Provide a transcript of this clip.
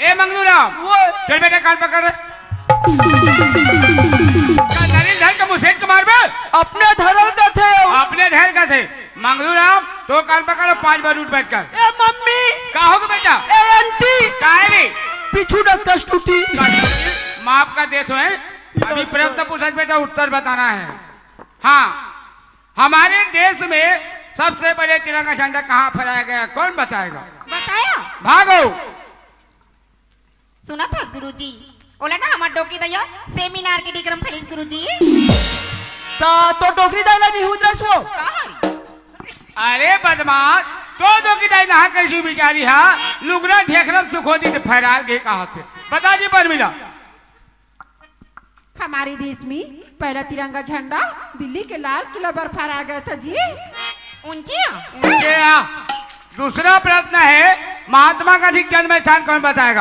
ए मंगलूराम, चल बेटा कान पकड़। नारियल धर के मुसेट के मार बे। अपने धरल का थे। अपने धैर्य का थे। मंगलूराम तो कान पकड़ो 5 बार उठ बैठ कर। ए मम्मी का होगा बेटा? ए आंटी काहे रे? पीछू डक्का टूटी। माफ का देश है। अभी प्रश्न पूछा बेटा, उत्तर बताना है। हाँ, हमारे देश में सबसे बड़े तिरंगा झंडा कहाँ फहराया गया, कौन बताएगा? बताया भागो। सुना था गुरुजी, ओला ना हमार डोकी दया सेमिनार के डिग्रम फैलिस गुरुजी। तो टोकरी दाला नहीं हुद्रा सो। अरे बदमाश, तो दो की दाई नहा कैसी बिचारी हा लुगरा ढेखरम सुखोदी से फहरा गए कहाँ से? बता जी परमिला। हमारे देश में पहला तिरंगा झंडा दिल्ली के लाल किला पर फहराया गया था जी। ऊंचे दूसरा प्रश्न है, महात्मा गांधी जन्म स्थान कौन बताएगा?